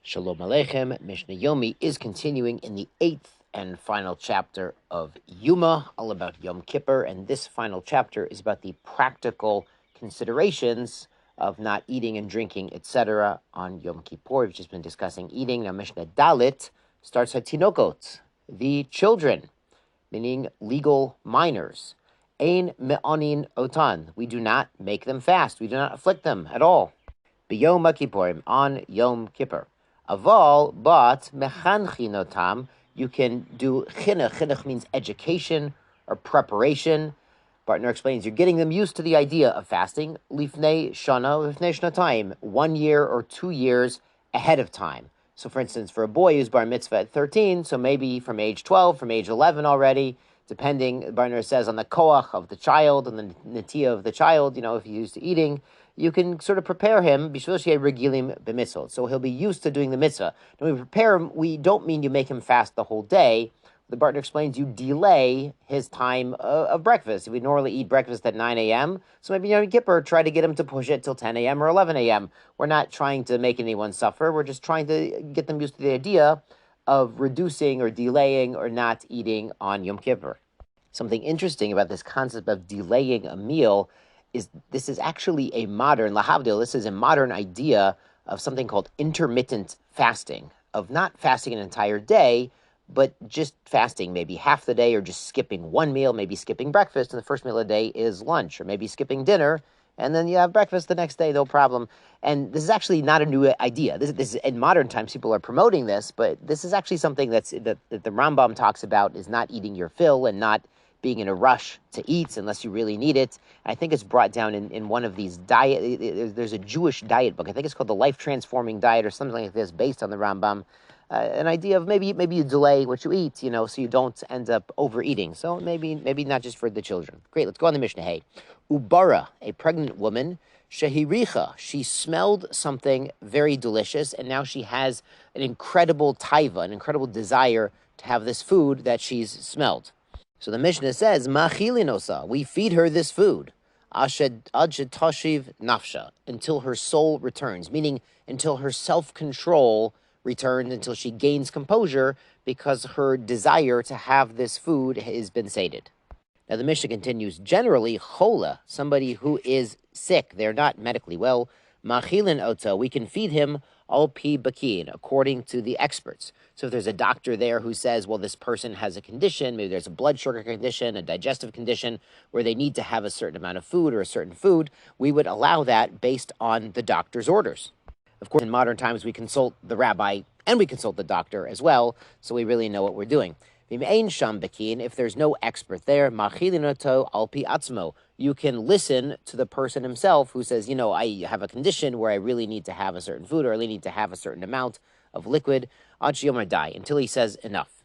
Shalom Aleichem. Mishnah Yomi is continuing in the 8th and final chapter of Yoma, all about Yom Kippur, and this final chapter is about the practical considerations of not eating and drinking, etc. on Yom Kippur. We've just been discussing eating. Now Mishnah Dalit starts at Tinokot, the children, meaning legal minors. Ein me'anin otan. We do not make them fast. We do not afflict them at all. B'Yom Kippurim, on Yom Kippur. Aval, but mechanchin, you can do chinuch. Chinuch means education or preparation. Partner explains you're getting them used to the idea of fasting. Lifnei shana, lifnei shnatayim, 1 year or 2 years ahead of time. So, for instance, for a boy who's bar mitzvah at 13, so maybe from age 12, from age 11 already, depending, Barner says, on the koach of the child and the netiyah of the child, if he's used to eating, you can sort of prepare him, bishvil sheyeh regilim b'mitzvot. So he'll be used to doing the mitzvah. Now, when we prepare him, we don't mean you make him fast the whole day. The Bartner explains you delay his time of breakfast. If we normally eat breakfast at 9 a.m., so maybe Yom Kippur, try to get him to push it till 10 a.m. or 11 a.m. We're not trying to make anyone suffer. We're just trying to get them used to the idea of reducing or delaying or not eating on Yom Kippur. Something interesting about this concept of delaying a meal is this is actually a modern, lahavdil, this is a modern idea of something called intermittent fasting, of not fasting an entire day, but just fasting maybe half the day or just skipping one meal, maybe skipping breakfast, and the first meal of the day is lunch, or maybe skipping dinner, and then you have breakfast the next day, no problem. And this is actually not a new idea. This is in modern times, people are promoting this, but this is actually something that the Rambam talks about, is not eating your fill and not being in a rush to eat unless you really need it. I think it's brought down in one of these diet. There's a Jewish diet book. I think it's called the Life Transforming Diet or something like this, based on the Rambam. An idea of maybe you delay what you eat, so you don't end up overeating. So maybe not just for the children. Great. Let's go on the Mishnah. Hey, Ubara, a pregnant woman, Shehiricha, she smelled something very delicious, and now she has an incredible taiva, an incredible desire to have this food that she's smelled. So the Mishnah says, Machilinosa, we feed her this food, Ashed tashiv nafsha, until her soul returns, meaning until her self-control returns, until she gains composure, because her desire to have this food has been sated. Now the Mishnah continues, generally, chola, somebody who is sick, they're not medically well, machilin ota, we can feed him al pi bakin, according to the experts. So if there's a doctor there who says, well, this person has a condition, maybe there's a blood sugar condition, a digestive condition, where they need to have a certain amount of food or a certain food, we would allow that based on the doctor's orders. Of course, in modern times, we consult the rabbi and we consult the doctor as well, so we really know what we're doing. If there's no expert there, you can listen to the person himself who says, I have a condition where I really need to have a certain food or I really need to have a certain amount of liquid, until he says enough.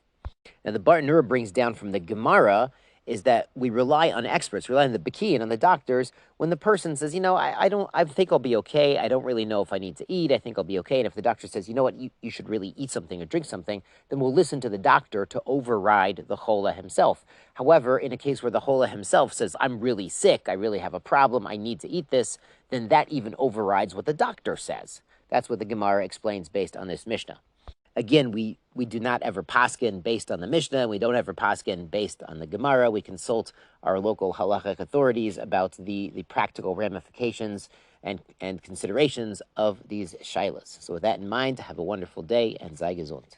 Now the Bartanura brings down from the Gemara is that we rely on experts, rely on the Bakian, on the doctors, when the person says, I think I'll be okay, I don't really know if I need to eat, I think I'll be okay, and if the doctor says, you should really eat something or drink something, then we'll listen to the doctor to override the chola himself. However, in a case where the chola himself says, I'm really sick, I really have a problem, I need to eat this, then that even overrides what the doctor says. That's what the Gemara explains based on this Mishnah. Again, we do not ever paskin based on the Mishnah. We don't ever paskin based on the Gemara. We consult our local halachic authorities about the practical ramifications and considerations of these shailas. So with that in mind, have a wonderful day and sei gesund.